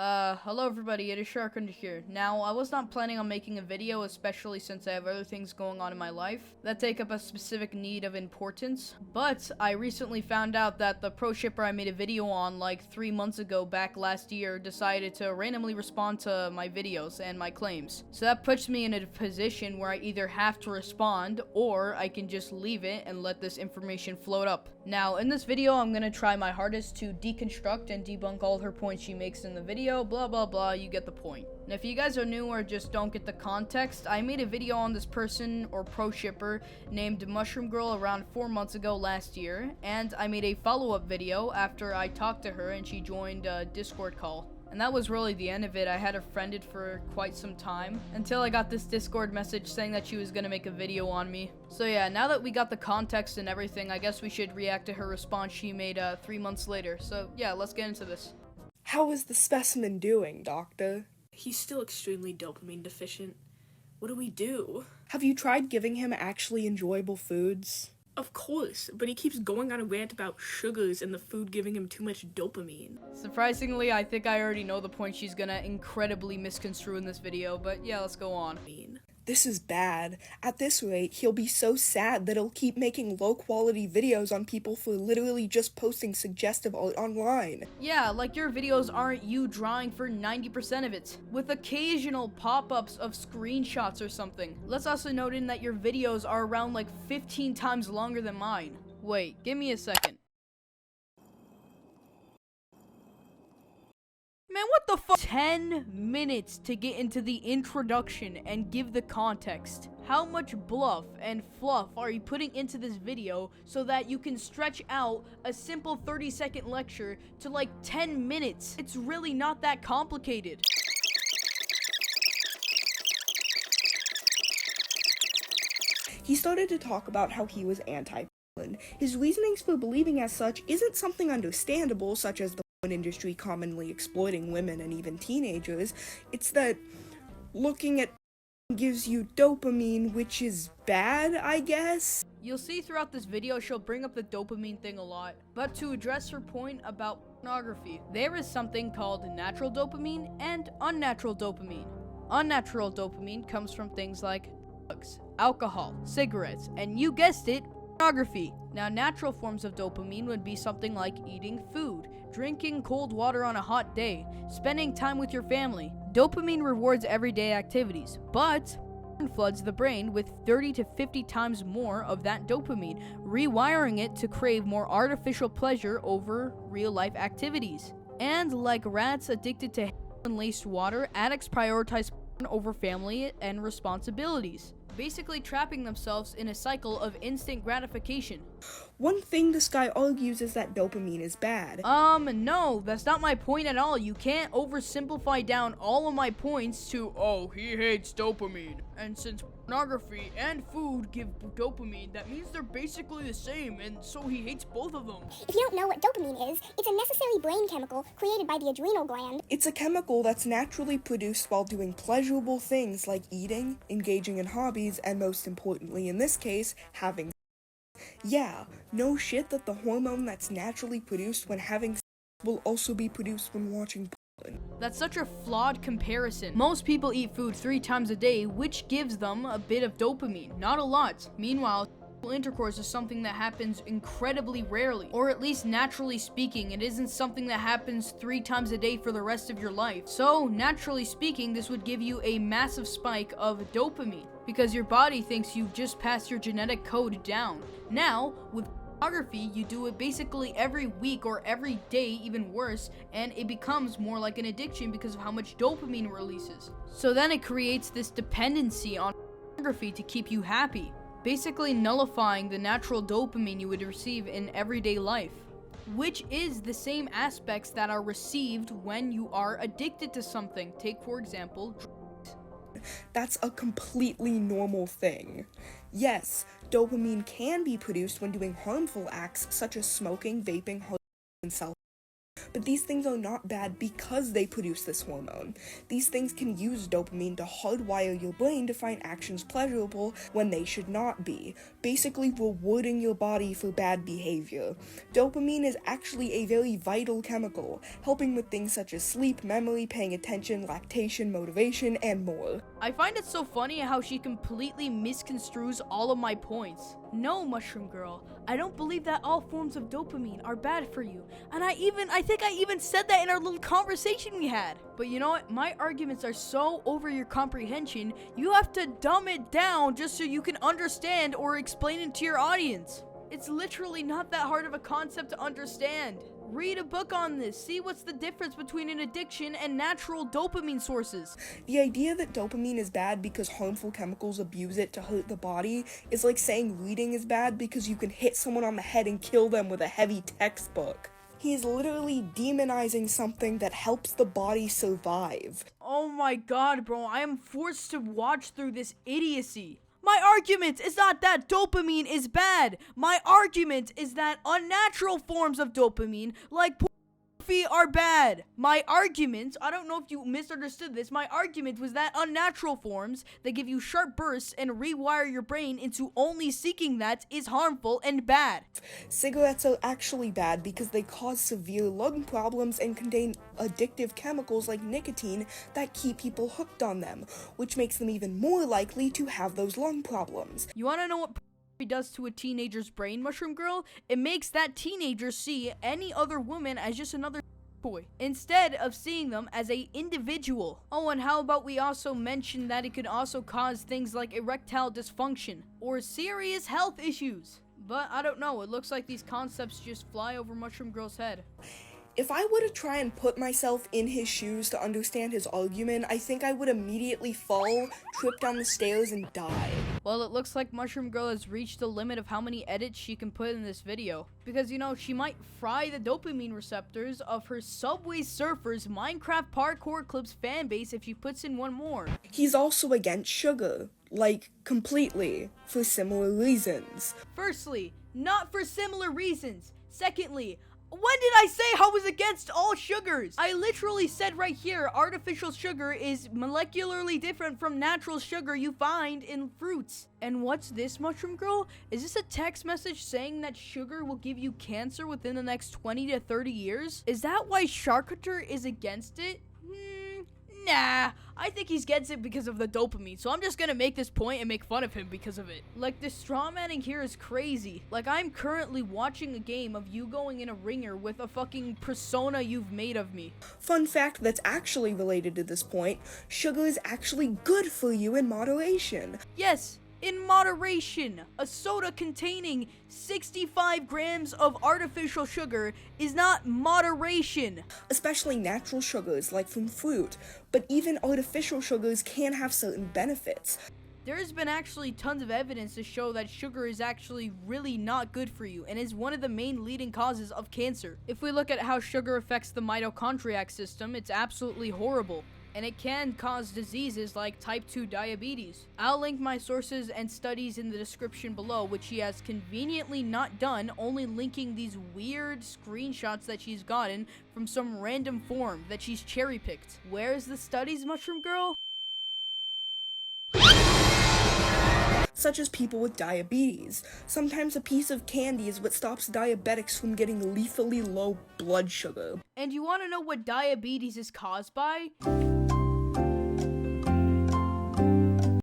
Hello everybody, it is Sharkund here. Now, I was not planning on making a video, especially since I have other things going on in my life that take up a specific need of importance, but I recently found out that the Proshipper I made a video on like 3 months ago back last year decided to randomly respond to my videos and my claims. So that puts me in a position where I either have to respond or I can just leave it and let this information float up. Now, in this video, I'm gonna try my hardest to deconstruct and debunk all her points she makes in the video, blah blah blah, you get the point. And if you guys are new or just don't get the context, I made a video on this person, or Proshipper, named Mushroom Girl around 4 months ago last year, and I made a follow-up video after I talked to her and she joined a Discord call. And that was really the end of it. I had her friended for quite some time until I got this Discord message saying that she was gonna make a video on me. So yeah, now that we got the context and everything, I guess we should react to her response she made 3 months later. So yeah, let's get into this. How is the specimen doing, doctor? He's still extremely dopamine deficient. What do we do? Have you tried giving him actually enjoyable foods? Of course, but he keeps going on a rant about sugars and the food giving him too much dopamine. Surprisingly, I think I already know the point she's gonna incredibly misconstrue in this video, but yeah, let's go on. This is bad. At this rate, he'll be so sad that he'll keep making low-quality videos on people for literally just posting suggestive art online. Yeah, like your videos aren't you drawing for 90% of it, with occasional pop-ups of screenshots or something. Let's also note in that your videos are around like 15 times longer than mine. Wait, give me a second. Man, what the fuck? 10 minutes to get into the introduction and give the context. How much bluff and fluff are you putting into this video so that you can stretch out a simple 30-second lecture to like 10 minutes? It's really not that complicated. He started to talk about how he was anti-porn. His reasonings for believing as such isn't something understandable, such as the industry commonly exploiting women and even teenagers. It's that looking at gives you dopamine, which is bad, I guess? You'll see throughout this video she'll bring up the dopamine thing a lot, but to address her point about pornography, there is something called natural dopamine and unnatural dopamine. Unnatural dopamine comes from things like drugs, alcohol, cigarettes, and you guessed it, pornography. Now, natural forms of dopamine would be something like eating food, drinking cold water on a hot day, spending time with your family. Dopamine rewards everyday activities, but floods the brain with 30 to 50 times more of that dopamine, rewiring it to crave more artificial pleasure over real-life activities. And like rats addicted to heroin-laced water, addicts prioritize over family and responsibilities, basically trapping themselves in a cycle of instant gratification. One thing this guy argues is that dopamine is bad. No, that's not my point at all. You can't oversimplify down all of my points to, oh, he hates dopamine. And since pornography and food give dopamine, that means they're basically the same, and so he hates both of them. If you don't know what dopamine is, it's a necessary brain chemical created by the adrenal gland. It's a chemical that's naturally produced while doing pleasurable things like eating, engaging in hobbies, and most importantly in this case, having. Yeah, no shit that the hormone that's naturally produced when having sex will also be produced when watching porn. That's such a flawed comparison. Most people eat food 3 times a day, which gives them a bit of dopamine, not a lot. Meanwhile, sexual intercourse is something that happens incredibly rarely, or at least naturally speaking, it isn't something that happens 3 times a day for the rest of your life. So, naturally speaking, this would give you a massive spike of dopamine, because your body thinks you've just passed your genetic code down. Now, with pornography, you do it basically every week or every day, even worse, and it becomes more like an addiction because of how much dopamine it releases. So then it creates this dependency on pornography to keep you happy, basically nullifying the natural dopamine you would receive in everyday life, which is the same aspects that are received when you are addicted to something. Take, for example, That's a completely normal thing. Yes, dopamine can be produced when doing harmful acts such as smoking, vaping, and self. But these things are not bad because they produce this hormone. These things can use dopamine to hardwire your brain to find actions pleasurable when they should not be, basically rewarding your body for bad behavior. Dopamine is actually a very vital chemical, helping with things such as sleep, memory, paying attention, lactation, motivation, and more. I find it so funny how she completely misconstrues all of my points. No, Mushroom Girl, I don't believe that all forms of dopamine are bad for you. And I think I even said that in our little conversation we had. But you know what? My arguments are so over your comprehension, you have to dumb it down just so you can understand or explain it to your audience. It's literally not that hard of a concept to understand. Read a book on this. See what's the difference between an addiction and natural dopamine sources. The idea that dopamine is bad because harmful chemicals abuse it to hurt the body is like saying reading is bad because you can hit someone on the head and kill them with a heavy textbook. He is literally demonizing something that helps the body survive. Oh my god, bro. I am forced to watch through this idiocy. My argument is not that dopamine is bad. My argument is that unnatural forms of dopamine, like pornography, are bad. My argument, I don't know if you misunderstood this, my argument was that unnatural forms that give you sharp bursts and rewire your brain into only seeking that is harmful and bad. Cigarettes are actually bad because they cause severe lung problems and contain addictive chemicals like nicotine that keep people hooked on them, which makes them even more likely to have those lung problems. You wanna know what pornography does to a teenager's brain, Mushroom Girl? It makes that teenager see any other woman as just another boy, instead of seeing them as a individual. Oh, and how about we also mention that it could also cause things like erectile dysfunction or serious health issues. But I don't know, it looks like these concepts just fly over Mushroom Girl's head. If I were to try and put myself in his shoes to understand his argument, I think I would immediately fall, trip down the stairs, and die. Well, it looks like Mushroom Girl has reached the limit of how many edits she can put in this video. Because, you know, she might fry the dopamine receptors of her Subway Surfers Minecraft Parkour Clips fanbase if she puts in one more. He's also against sugar. Like, completely. For similar reasons. Firstly, not for similar reasons. Secondly, when did I say I was against all sugars? I literally said right here, artificial sugar is molecularly different from natural sugar you find in fruits. And what's this, Mushroom Girl? Is this a text message saying that sugar will give you cancer within the next 20 to 30 years? Is that why Shark Hunter is against it? Nah, I think he's against it because of the dopamine, so I'm just gonna make this point and make fun of him because of it. Like, the strawmanning here is crazy. Like, I'm currently watching a game of you going in a ringer with a fucking persona you've made of me. Fun fact that's actually related to this point, sugar is actually good for you in moderation. Yes, in moderation. A soda containing 65 grams of artificial sugar is not moderation. Especially natural sugars like from fruit, but even artificial sugars can have certain benefits. There's been actually tons of evidence to show that sugar is actually really not good for you and is one of the main leading causes of cancer. If we look at how sugar affects the mitochondrial system, it's absolutely horrible. And it can cause diseases like type 2 diabetes. I'll link my sources and studies in the description below, which she has conveniently not done, only linking these weird screenshots that she's gotten from some random forum that she's cherry-picked. Where's the studies, Mushroom Girl? Such as people with diabetes. Sometimes a piece of candy is what stops diabetics from getting lethally low blood sugar. And you want to know what diabetes is caused by?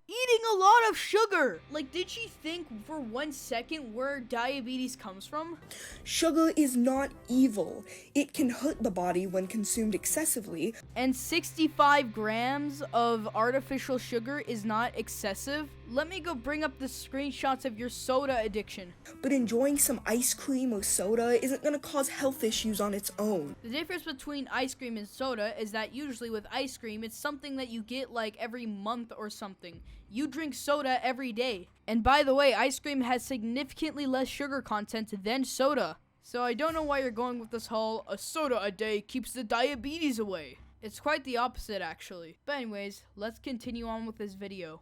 Eating a lot of sugar! Like, did she think for 1 second where diabetes comes from? Sugar is not evil. It can hurt the body when consumed excessively. And 65 grams of artificial sugar is not excessive? Let me go bring up the screenshots of your soda addiction. But enjoying some ice cream or soda isn't gonna cause health issues on its own. The difference between ice cream and soda is that usually with ice cream, it's something that you get like every month or something. You drink soda every day. And by the way, ice cream has significantly less sugar content than soda. So I don't know why you're going with this whole, a soda a day keeps the diabetes away. It's quite the opposite, actually. But anyways, let's continue on with this video.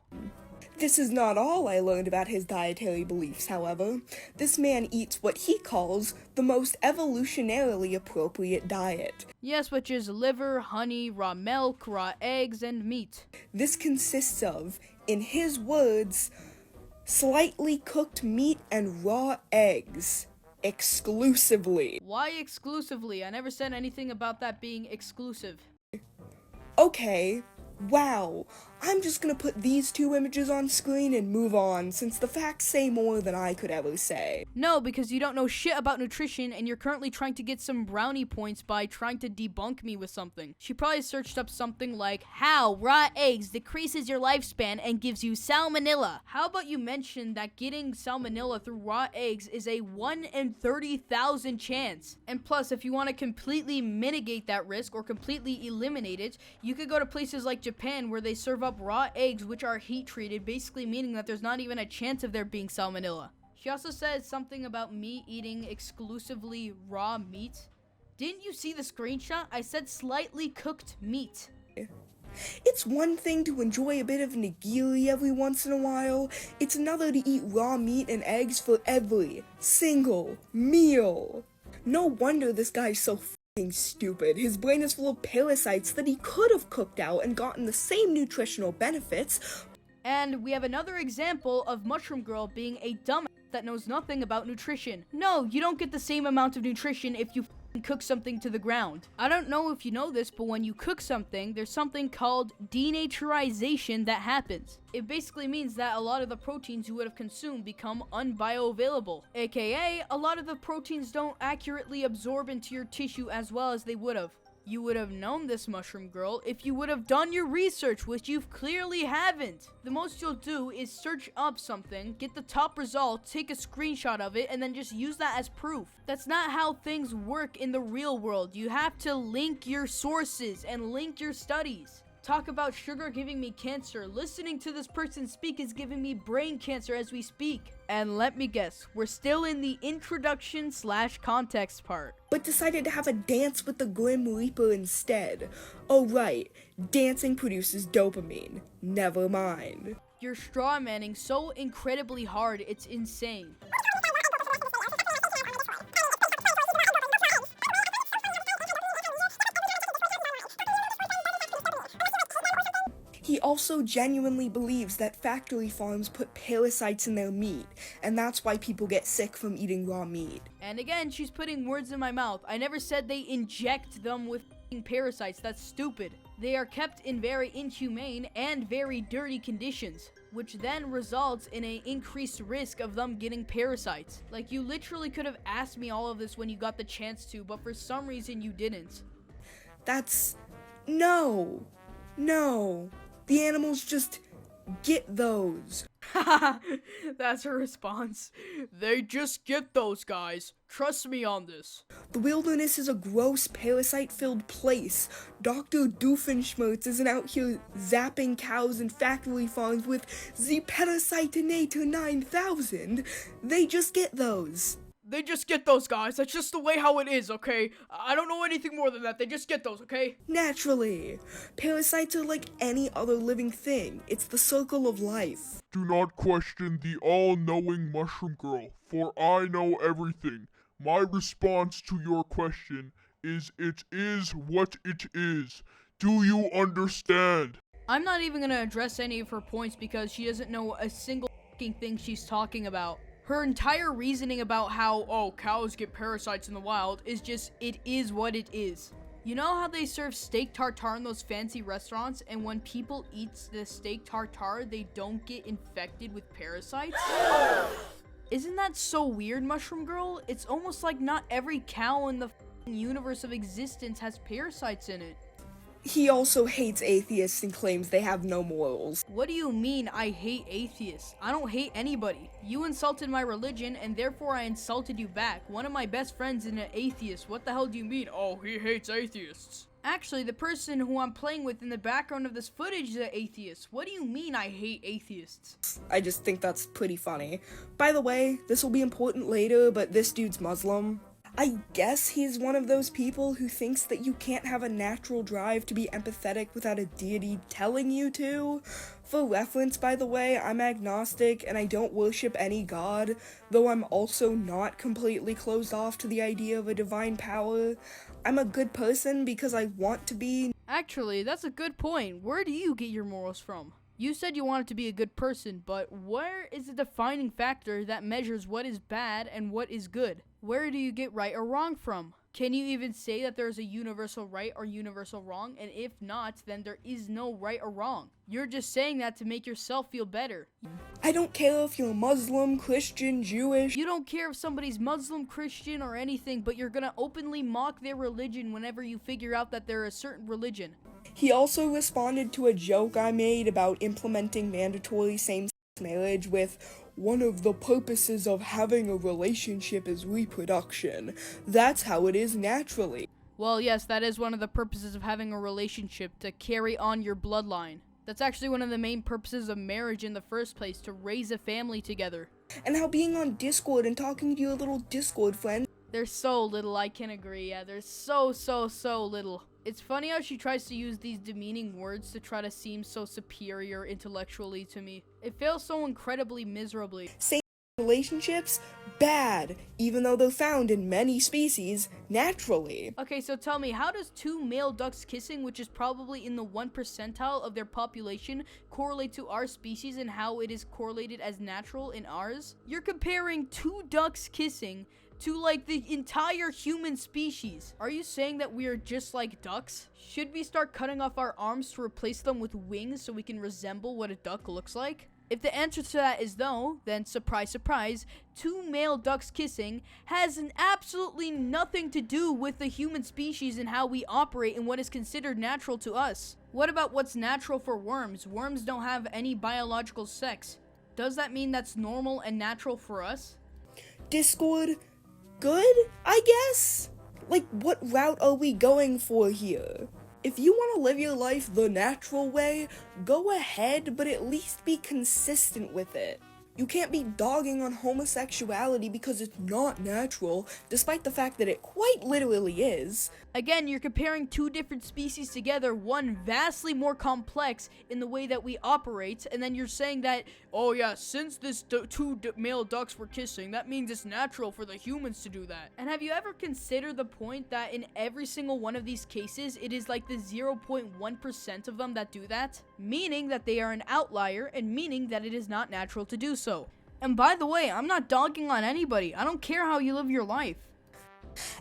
This is not all I learned about his dietary beliefs, however. This man eats what he calls the most evolutionarily appropriate diet. Yes, which is liver, honey, raw milk, raw eggs, and meat. This consists of, in his words, slightly cooked meat and raw eggs. Exclusively. Why exclusively? I never said anything about that being exclusive. Okay, wow. I'm just gonna put these two images on screen and move on, since the facts say more than I could ever say. No, because you don't know shit about nutrition and you're currently trying to get some brownie points by trying to debunk me with something. She probably searched up something like, how raw eggs decreases your lifespan and gives you salmonella. How about you mention that getting salmonella through raw eggs is a 1 in 30,000 chance? And plus, if you want to completely mitigate that risk or completely eliminate it, you could go to places like Japan where they serve up raw eggs which are heat treated, basically meaning that there's not even a chance of there being salmonella. She also said something about me eating exclusively raw meat. Didn't you see the screenshot? I said slightly cooked meat. It's one thing to enjoy a bit of nigiri every once in a while. It's another to eat raw meat and eggs for every single meal. No wonder this guy's so stupid. His brain is full of parasites that he could have cooked out and gotten the same nutritional benefits. And we have another example of Mushroom Girl being a dumbass that knows nothing about nutrition. No, you don't get the same amount of nutrition if you cook something to the ground. I don't know if you know this, but when you cook something, there's something called denaturization that happens. It basically means that a lot of the proteins you would have consumed become unbioavailable, aka a lot of the proteins don't accurately absorb into your tissue as well as they would have. You would have known this, Mushroom Girl, if you would have done your research, which you clearly haven't. The most you'll do is search up something, get the top result, take a screenshot of it, and then just use that as proof. That's not how things work in the real world. You have to link your sources and link your studies. Talk about sugar giving me cancer. Listening to this person speak is giving me brain cancer as we speak. And let me guess, we're still in the introduction/context part. But decided to have a dance with the Grim Reaper instead. Oh right, dancing produces dopamine. Never mind. You're strawmanning so incredibly hard, it's insane. He also genuinely believes that factory farms put parasites in their meat, and that's why people get sick from eating raw meat. And again, she's putting words in my mouth. I never said they inject them with parasites. That's stupid. They are kept in very inhumane and very dirty conditions, which then results in an increased risk of them getting parasites. Like, you literally could have asked me all of this when you got the chance to, but for some reason you didn't. That's... No. The animals just get those. That's her response. They just get those, guys. Trust me on this. The wilderness is a gross parasite-filled place. Dr. Doofenshmirtz isn't out here zapping cows and factory farms with the Parasitinator 9000. They just get those. They just get those, guys. That's just the way how it is, okay? I don't know anything more than that. They just get those, okay? Naturally. Parasites are like any other living thing. It's the circle of life. Do not question the all-knowing Mushroom Girl, for I know everything. My response to your question is it is what it is. Do you understand? I'm not even gonna address any of her points because she doesn't know a single fucking thing she's talking about. Her entire reasoning about how, oh, cows get parasites in the wild is just, it is what it is. You know how they serve steak tartare in those fancy restaurants, and when people eat the steak tartare, they don't get infected with parasites? Isn't that so weird, Mushroom Girl? It's almost like not every cow in the universe of existence has parasites in it. He also hates atheists and claims they have no morals. What do you mean I hate atheists? I don't hate anybody. You insulted my religion and therefore I insulted you back. One of my best friends is an atheist. What the hell do you mean? Oh, he hates atheists. Actually, the person who I'm playing with in the background of this footage is an atheist. What do you mean I hate atheists? I just think that's pretty funny. By the way, this will be important later, but this dude's Muslim. I guess he's one of those people who thinks that you can't have a natural drive to be empathetic without a deity telling you to. For reference, by the way, I'm agnostic and I don't worship any god, though I'm also not completely closed off to the idea of a divine power. I'm a good person because I want to be. Actually, that's a good point. Where do you get your morals from? You said you wanted to be a good person, but where is the defining factor that measures what is bad and what is good? Where do you get right or wrong from? Can you even say that there is a universal right or universal wrong? And if not, then there is no right or wrong. You're just saying that to make yourself feel better. I don't care if you're Muslim, Christian, Jewish. You don't care if somebody's Muslim, Christian, or anything, but you're gonna openly mock their religion whenever you figure out that they're a certain religion. He also responded to a joke I made about implementing mandatory same-sex marriage with, "One of the purposes of having a relationship is reproduction. That's how it is naturally." Well, yes, that is one of the purposes of having a relationship, to carry on your bloodline. That's actually one of the main purposes of marriage in the first place, to raise a family together. And how being on Discord and talking to your little Discord friends. They're so little, I can agree. Yeah, they're so little. It's funny how she tries to use these demeaning words to try to seem so superior intellectually to me. It fails so incredibly miserably. Same relationships, bad, even though they're found in many species naturally. Okay, so tell me, how does two male ducks kissing, which is probably in the 1 percentile of their population, correlate to our species and how it is correlated as natural in ours? You're comparing two ducks kissing to like the entire human species. Are you saying that we are just like ducks? Should we start cutting off our arms to replace them with wings so we can resemble what a duck looks like? If the answer to that is no, then surprise, surprise, two male ducks kissing has absolutely nothing to do with the human species and how we operate and what is considered natural to us. What about what's natural for worms? Worms don't have any biological sex. Does that mean that's normal and natural for us? Discord, good, I guess? Like, what route are we going for here? If you want to live your life the natural way, go ahead, but at least be consistent with it. You can't be dogging on homosexuality because it's not natural, despite the fact that it quite literally is. Again, you're comparing two different species together, one vastly more complex in the way that we operate, and then you're saying that, oh yeah, since this two male ducks were kissing, that means it's natural for the humans to do that. And have you ever considered the point that in every single one of these cases, it is like the 0.1% of them that do that? Meaning that they are an outlier, and meaning that it is not natural to do so. And by the way, I'm not dogging on anybody. I don't care how you live your life.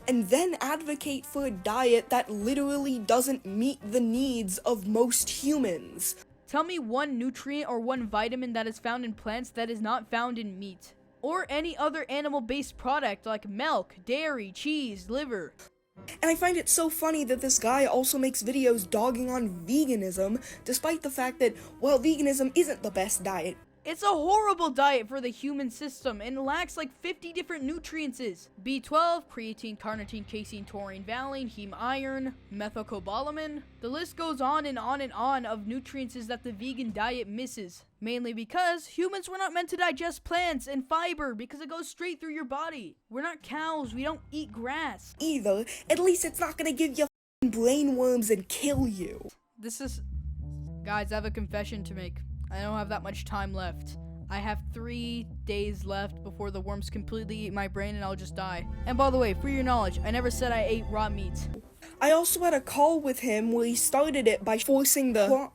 And then advocate for a diet that literally doesn't meet the needs of most humans. Tell me one nutrient or one vitamin that is found in plants that is not found in meat. Or any other animal-based product like milk, dairy, cheese, liver. And I find it so funny that this guy also makes videos dogging on veganism, despite the fact that, well, veganism isn't the best diet. It's a horrible diet for the human system and lacks like 50 different nutrients. B12, creatine, carnitine, casein, taurine, valine, heme iron, methylcobalamin. The list goes on and on and on of nutrients that the vegan diet misses. Mainly because humans were not meant to digest plants and fiber because it goes straight through your body. We're not cows, we don't eat grass. Either, at least it's not gonna give you brain worms and kill you. Guys, I have a confession to make. I don't have that much time left. I have 3 days left before the worms completely eat my brain and I'll just die. And by the way, for your knowledge, I never said I ate raw meat. I also had a call with him where he started it by forcing the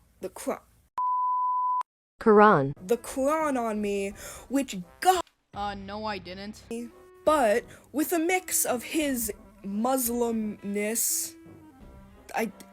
Quran on me, which got No I didn't. me. But with a mix of his Muslimness,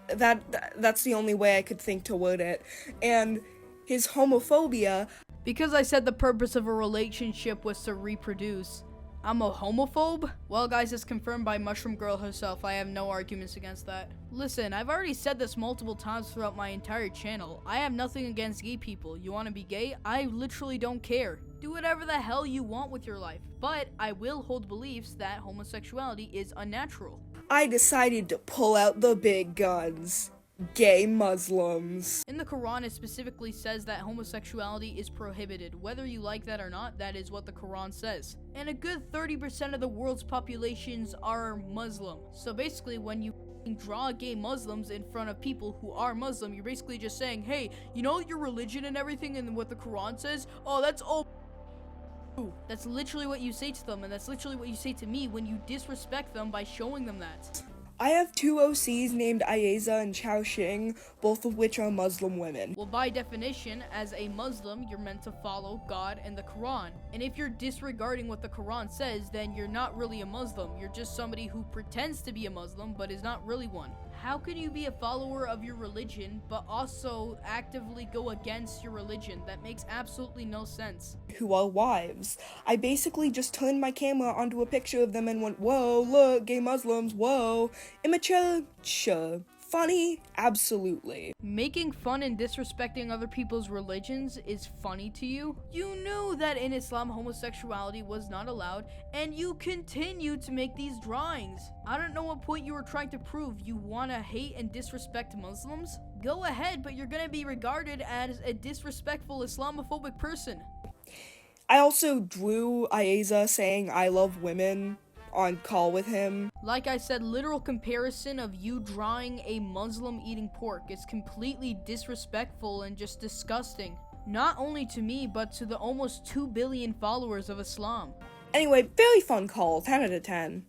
that's the only way I could think to word it, and his homophobia. Because I said the purpose of a relationship was to reproduce, I'm a homophobe? Well guys, it's confirmed by Mushroom Girl herself. I have no arguments against that. Listen, I've already said this multiple times throughout my entire channel. I have nothing against gay people. You wanna be gay? I literally don't care. Do whatever the hell you want with your life. But I will hold beliefs that homosexuality is unnatural. I decided to pull out the big guns. Gay Muslims. In the Quran, it specifically says that homosexuality is prohibited. Whether you like that or not, that is what the Quran says. And a good 30% of the world's populations are Muslim. So basically, when you draw gay Muslims in front of people who are Muslim, you're basically just saying, hey, you know your religion and everything and what the Quran says? Oh, that's all. That's literally what you say to them, and that's literally what you say to me when you disrespect them by showing them that. I have two OCs named Ayeza and Xiaoxing, both of which are Muslim women. Well, by definition, as a Muslim, you're meant to follow God and the Quran. And if you're disregarding what the Quran says, then you're not really a Muslim. You're just somebody who pretends to be a Muslim, but is not really one. How can you be a follower of your religion, but also actively go against your religion? That makes absolutely no sense. Who are wives. I basically just turned my camera onto a picture of them and went, whoa, look, gay Muslims, whoa. Immature? Sure. Funny? Absolutely. Making fun and disrespecting other people's religions is funny to you? You knew that in Islam homosexuality was not allowed, and you continue to make these drawings. I don't know what point you were trying to prove. You want to hate and disrespect Muslims? Go ahead, but you're gonna be regarded as a disrespectful Islamophobic person. I also drew Ayeza saying I love women on call with him. Like I said, literal comparison of you drawing a Muslim eating pork is completely disrespectful and just disgusting. Not only to me, but to the almost 2 billion followers of Islam. Anyway, very fun call, 10 out of 10.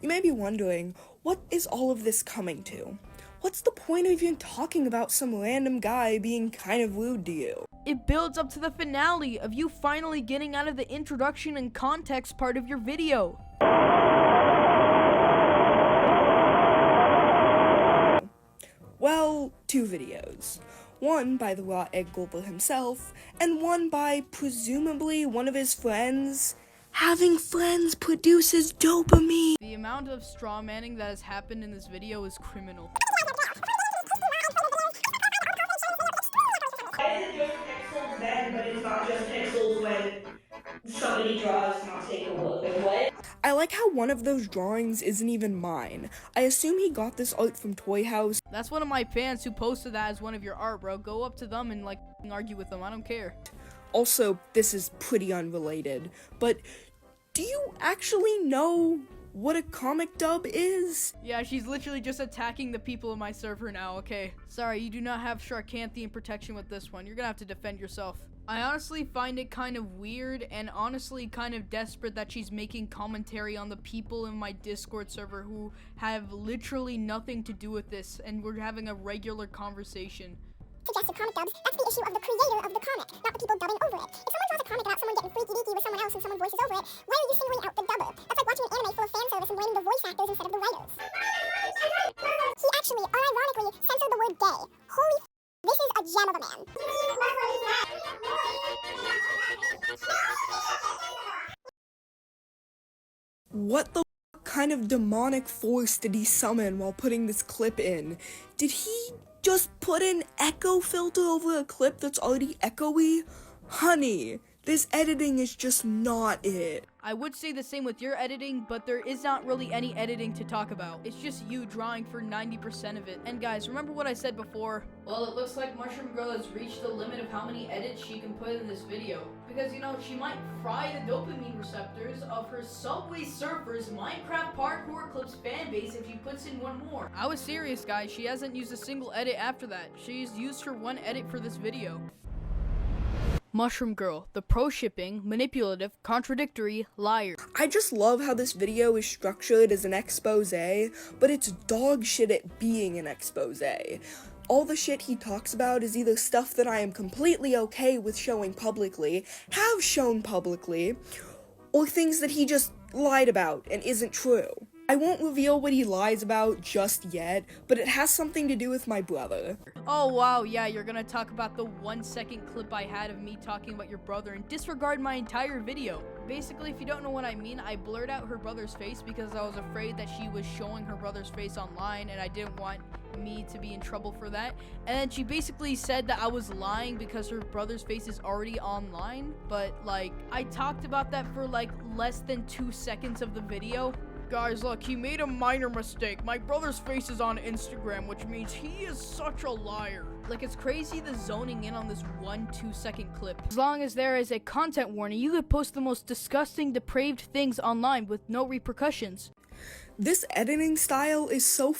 You may be wondering, what is all of this coming to? What's the point of even talking about some random guy being kind of rude to you? It builds up to the finale of you finally getting out of the introduction and context part of your video. Well, 2 videos. One by the raw egg gulper himself, and one by, presumably, one of his friends. Having friends produces dopamine. The amount of straw manning that has happened in this video is criminal. Why is it just pixels then, but it's not just pixels when somebody draws not take a look? Like, what? I like how one of those drawings isn't even mine. I assume he got this art from Toy House. That's one of my fans who posted that as one of your art, bro. Go up to them and like argue with them. I don't care. Also, this is pretty unrelated, but do you actually know what a comic dub is? Yeah, she's literally just attacking the people in my server now, okay. Sorry, you do not have Sharkanthian protection with this one. You're gonna have to defend yourself. I honestly find it kind of weird and honestly kind of desperate that she's making commentary on the people in my Discord server who have literally nothing to do with this, and we're having a regular conversation. Suggested comic dubs, that's the issue of the creator of the comic, not the people dubbing over it. If someone draws a comic about someone getting freaky deaky with someone else and someone voices over it, why are you singling out the dubber? That's like watching an anime full of fan service and blaming the voice actors instead of the writers. He actually, unironically, censored the word gay. Holy f***, this is a gem of a man. What the kind of demonic force did he summon while putting this clip in? Did he just put an echo filter over a clip that's already echoey? Honey, this editing is just not it. I would say the same with your editing, but there is not really any editing to talk about. It's just you drawing for 90% of it. And guys, remember what I said before? Well, it looks like Mushroom Girl has reached the limit of how many edits she can put in this video. Because, you know, she might fry the dopamine receptors of her Subway Surfers Minecraft Parkour Clips fanbase if she puts in one more. I was serious, guys. She hasn't used a single edit after that. She's used her one edit for this video. Mushroom Girl, the pro-shipping, manipulative, contradictory liar. I just love how this video is structured as an expose, but it's dog shit at being an expose. All the shit he talks about is either stuff that I am completely okay with showing publicly, have shown publicly, or things that he just lied about and isn't true. I won't reveal what he lies about just yet, but it has something to do with my brother. Oh wow, yeah, you're gonna talk about the 1-second clip I had of me talking about your brother and disregard my entire video. Basically, if you don't know what I mean, I blurred out her brother's face because I was afraid that she was showing her brother's face online and I didn't want me to be in trouble for that. And then she basically said that I was lying because her brother's face is already online, but like, I talked about that for like less than 2 seconds of the video. Guys, look, he made a minor mistake. My brother's face is on Instagram, which means he is such a liar. Like, it's crazy the zoning in on this 1-2 second clip. As long as there is a content warning, you could post the most disgusting, depraved things online with no repercussions. This editing style is so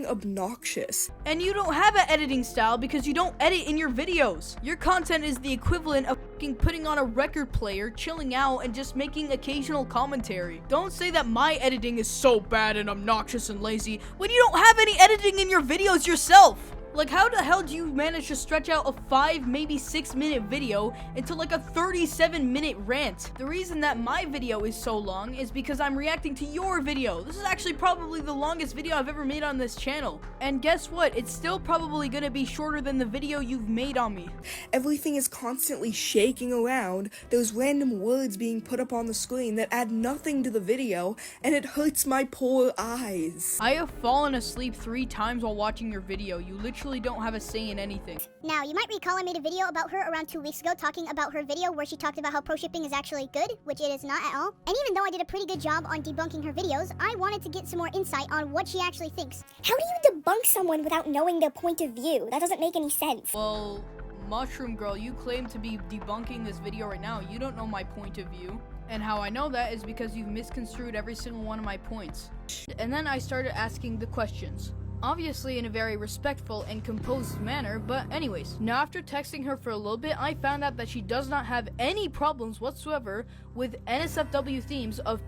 obnoxious. And you don't have an editing style because you don't edit in your videos. Your content is the equivalent of putting on a record player, chilling out, and just making occasional commentary. Don't say that my editing is so bad and obnoxious and lazy when you don't have any editing in your videos yourself. Like, how the hell do you manage to stretch out a 5, maybe 6 minute video into like a 37-minute rant? The reason that my video is so long is because I'm reacting to your video. This is actually probably the longest video I've ever made on this channel. And guess what? It's still probably gonna be shorter than the video you've made on me. Everything is constantly shaking around, there's random words being put up on the screen that add nothing to the video, and it hurts my poor eyes. I have fallen asleep 3 times while watching your video. You literally don't have a say in anything. Now, you might recall I made a video about her around 2 weeks ago talking about her video where she talked about how pro-shipping is actually good, which it is not at all. And even though I did a pretty good job on debunking her videos, I wanted to get some more insight on what she actually thinks. How do you debunk someone without knowing their point of view? That doesn't make any sense. Well, Mushroom Girl, you claim to be debunking this video right now. You don't know my point of view. And how I know that is because you've misconstrued every single one of my points. And then I started asking the questions. Obviously in a very respectful and composed manner, but anyways. Now after texting her for a little bit, I found out that she does not have any problems whatsoever with NSFW themes of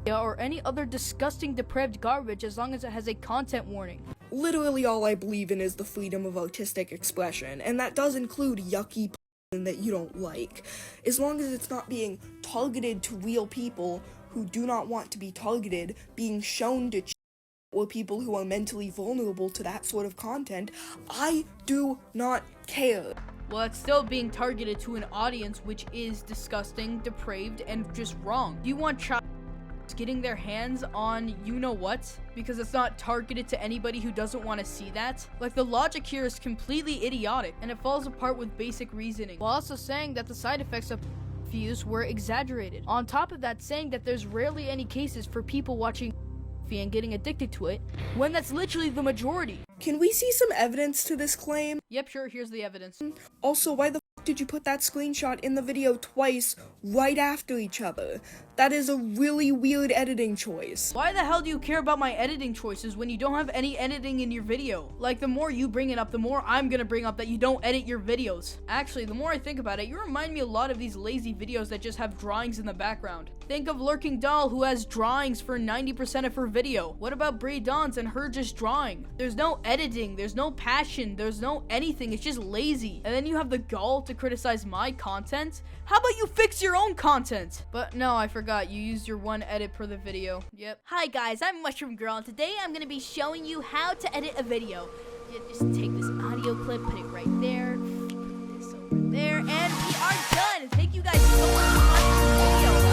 or any other disgusting depraved garbage as long as it has a content warning. Literally all I believe in is the freedom of artistic expression, and that does include yucky that you don't like. As long as it's not being targeted to real people who do not want to be targeted, being shown to or people who are mentally vulnerable to that sort of content, I do not care. Well, it's still being targeted to an audience which is disgusting, depraved, and just wrong. Do you want child getting their hands on you-know-what? Because it's not targeted to anybody who doesn't want to see that? Like, the logic here is completely idiotic, and it falls apart with basic reasoning, while also saying that the side effects of views were exaggerated. On top of that, saying that there's rarely any cases for people watching and getting addicted to it, when that's literally the majority. Can we see some evidence to this claim? Yep, sure, here's the evidence. Also, why the f did you put that screenshot in the video twice, right after each other? That is a really weird editing choice. Why the hell do you care about my editing choices when you don't have any editing in your video? Like, the more you bring it up, the more I'm gonna bring up that you don't edit your videos. Actually, the more I think about it, you remind me a lot of these lazy videos that just have drawings in the background. Think of Lurking Doll, who has drawings for 90% of her video. What about Brie Dons and her just drawing? There's no editing, there's no passion, there's no anything, it's just lazy. And then you have the gall to criticize my content? How about you fix your own content? But no, I forgot, you used your one edit per the video. Yep. Hi guys, I'm Mushroom Girl, and today I'm gonna be showing you how to edit a video. You just take this audio clip, put it right there, put this over there, and we are done! Thank you guys so much for watching this video.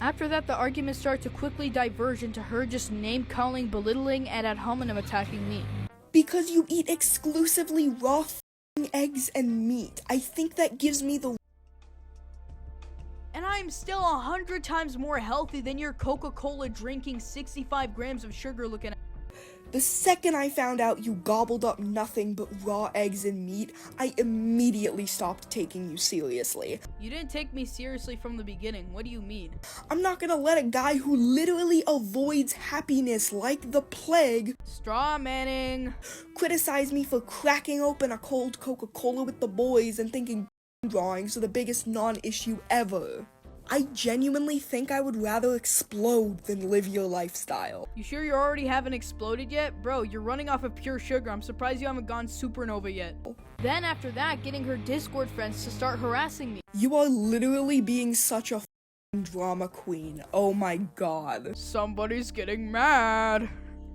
After that, the arguments start to quickly diverge into her just name-calling, belittling, and ad hominem attacking me. Because you eat exclusively raw f***ing eggs and meat. I think that gives me the And I'm still 100 times more healthy than your Coca-Cola drinking 65 grams of sugar looking at. The second I found out you gobbled up nothing but raw eggs and meat, I immediately stopped taking you seriously. You didn't take me seriously from the beginning. What do you mean? I'm not gonna let a guy who literally avoids happiness like the plague Straw manning. criticize me for cracking open a cold Coca-Cola with the boys and thinking drawings are the biggest non-issue ever. I genuinely think I would rather explode than live your lifestyle. You sure you already haven't exploded yet? Bro, you're running off of pure sugar. I'm surprised you haven't gone supernova yet. Then after that, getting her Discord friends to start harassing me. You are literally being such a f***ing drama queen. Oh my god. Somebody's getting mad.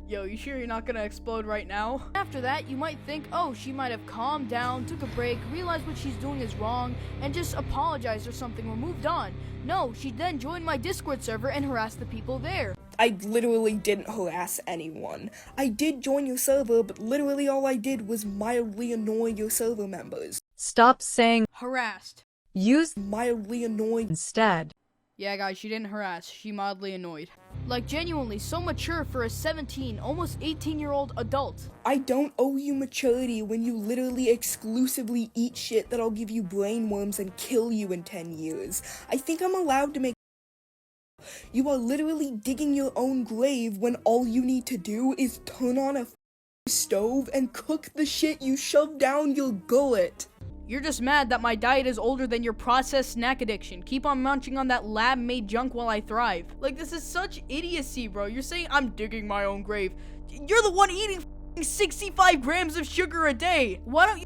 Yo, you sure you're not gonna explode right now? After that, you might think, oh, she might have calmed down, took a break, realized what she's doing is wrong, and just apologized or something or moved on. No, she then joined my Discord server and harassed the people there. I literally didn't harass anyone. I did join your server, but literally all I did was mildly annoy your server members. Stop saying Harassed. use Mildly annoy. instead. Yeah, guys, she didn't harass. She mildly annoyed. Like, genuinely, so mature for a 17, almost 18-year-old adult. I don't owe you maturity when you literally exclusively eat shit that'll give you brain worms and kill you in 10 years. I think I'm allowed to make. You are literally digging your own grave when all you need to do is turn on a stove and cook the shit you shove down your gullet. You're just mad that my diet is older than your processed snack addiction. Keep on munching on that lab-made junk while I thrive. Like, this is such idiocy, bro. You're saying I'm digging my own grave. You're the one eating 65 grams of sugar a day. Why don't you?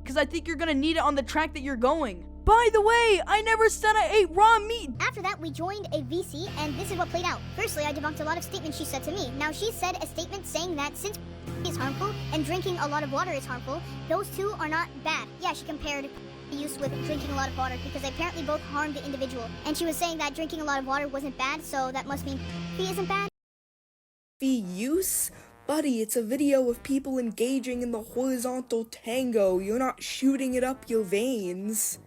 Because I think you're gonna need it on the track that you're going. By the way, I never said I ate raw meat. After that, we joined a VC, and this is what played out. Firstly, I debunked a lot of statements she said to me. Now, she said a statement saying that since is harmful and drinking a lot of water is harmful, those two are not bad. Yeah, she compared use with drinking a lot of water because they apparently both harm the individual. And she was saying that drinking a lot of water wasn't bad, so that must mean isn't bad. Use? Buddy, it's a video of people engaging in the horizontal tango. You're not shooting it up your veins.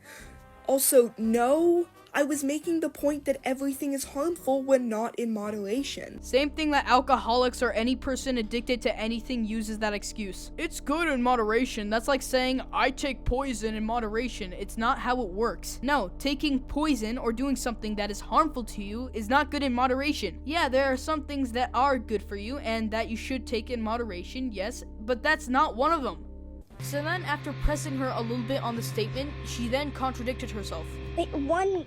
Also, no, I was making the point that everything is harmful when not in moderation. Same thing that alcoholics or any person addicted to anything uses that excuse. It's good in moderation. That's like saying, I take poison in moderation. It's not how it works. No, taking poison or doing something that is harmful to you is not good in moderation. Yeah, there are some things that are good for you and that you should take in moderation, yes, but that's not one of them. So then, after pressing her a little bit on the statement, she then contradicted herself. One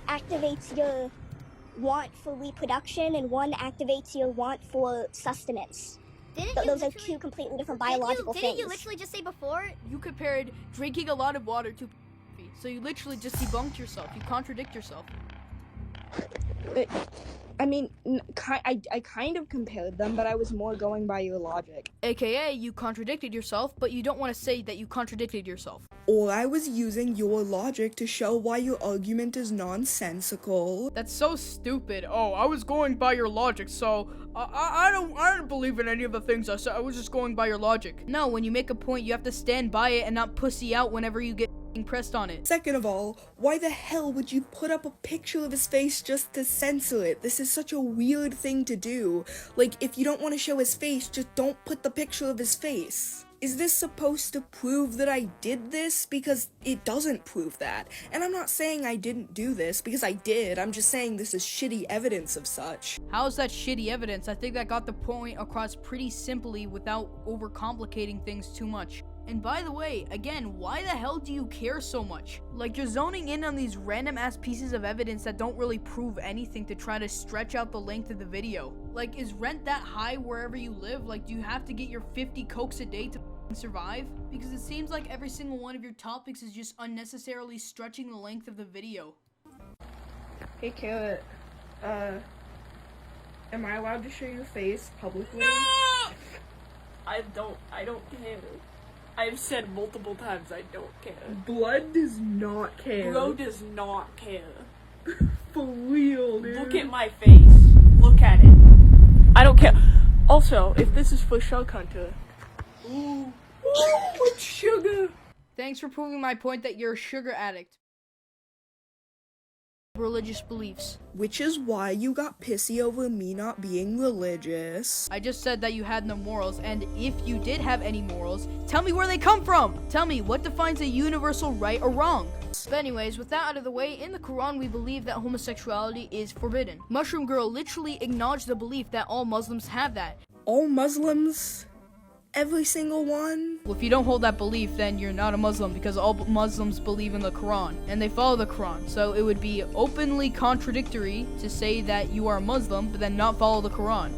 activates your want for reproduction and one activates your want for sustenance. Those are two completely different biological things. Didn't you literally just say before? You compared drinking a lot of water to so you literally just debunked yourself. You contradict yourself. I mean, I kind of compared them, but I was more going by your logic. AKA, you contradicted yourself, but you don't want to say that you contradicted yourself. Or I was using your logic to show why your argument is nonsensical. That's so stupid. Oh, I was going by your logic, so I don't believe in any of the things I said. I was just going by your logic. No, when you make a point, you have to stand by it and not pussy out whenever you get pressed on it. Second of all, why the hell would you put up a picture of his face just to censor it? This is such a weird thing to do. Like, if you don't want to show his face, just don't put the picture of his face. Is this supposed to prove that I did this? Because it doesn't prove that. And I'm not saying I didn't do this, because I did. I'm just saying this is shitty evidence of such. How's that shitty evidence? I think that got the point across pretty simply without overcomplicating things too much. And by the way, again, why the hell do you care so much? Like, you're zoning in on these random ass pieces of evidence that don't really prove anything to try to stretch out the length of the video. Like, is rent that high wherever you live? Like, do you have to get your 50 cokes a day to survive? Because it seems like every single one of your topics is just unnecessarily stretching the length of the video. Hey, Carrot, am I allowed to show your face publicly? No! I don't care. I've said multiple times I don't care. Blood does not care. Bro does not care. For real, dude. Look at my face. Look at it. I don't care. Also, if this is for Shark Hunter. Ooh, with sugar. Thanks for proving my point that you're a sugar addict. Religious beliefs. Which is why you got pissy over me not being religious. I just said that you had no morals, and if you did have any morals, tell me where they come from! Tell me, what defines a universal right or wrong? But anyways, with that out of the way, in the Quran we believe that homosexuality is forbidden. Mushroom Girl literally acknowledged the belief that all Muslims have that. All Muslims? Every single one? Well, if you don't hold that belief, then you're not a Muslim, because all Muslims believe in the Quran, and they follow the Quran. So it would be openly contradictory to say that you are a Muslim, but then not follow the Quran.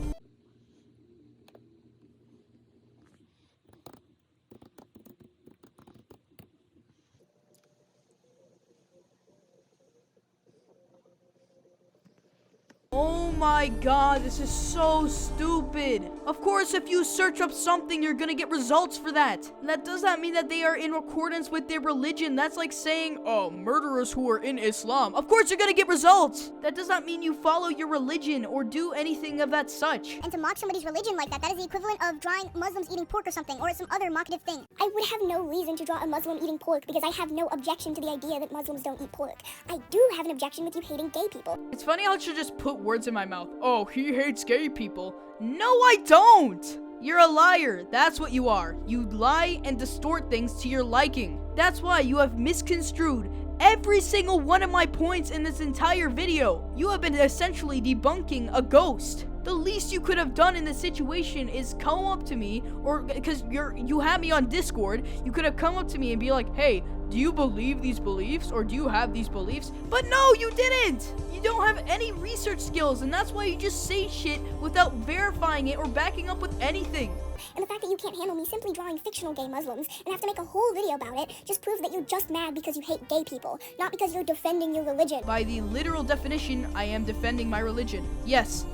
Oh my god, this is so stupid. Of course, if you search up something, you're gonna get results for that. And that does not mean that they are in accordance with their religion. That's like saying, oh, murderers who are in Islam. Of course you're gonna get results. That does not mean you follow your religion or do anything of that such. And to mock somebody's religion like that, that is the equivalent of drawing Muslims eating pork or something, or some other mockable thing. I would have no reason to draw a Muslim eating pork because I have no objection to the idea that Muslims don't eat pork. I do have an objection with you hating gay people. It's funny how she just put words in my mouth. Oh, he hates gay people. No, I don't. You're a liar. That's what you are. You lie and distort things to your liking. That's why you have misconstrued every single one of my points in this entire video. You have been essentially debunking a ghost. The least you could have done in this situation is come up to me, or because you have me on Discord, you could have come up to me and be like, hey, do you believe these beliefs, or do you have these beliefs? But no, you didn't. You don't have any research skills, and that's why you just say shit without verifying it or backing up with anything. And the fact that you can't handle me simply drawing fictional gay Muslims and have to make a whole video about it just proves that you're just mad because you hate gay people, not because you're defending your religion. By the literal definition, I am defending my religion. Yes.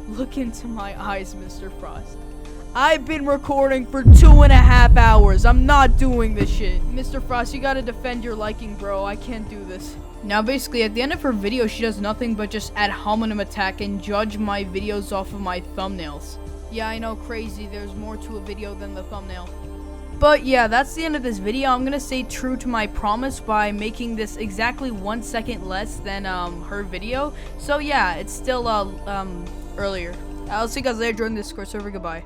Look into my eyes, Mr. Frost. I've been recording for 2.5 hours. I'm not doing this shit. Mr. Frost, you gotta defend your liking, bro. I can't do this. Now, basically, at the end of her video, she does nothing but just ad hominem attack and judge my videos off of my thumbnails. Yeah, I know, crazy. There's more to a video than the thumbnail. But yeah, that's the end of this video. I'm gonna stay true to my promise by making this exactly 1 second less than her video. So yeah, it's still earlier. I'll see you guys later. Join the Discord server. Goodbye.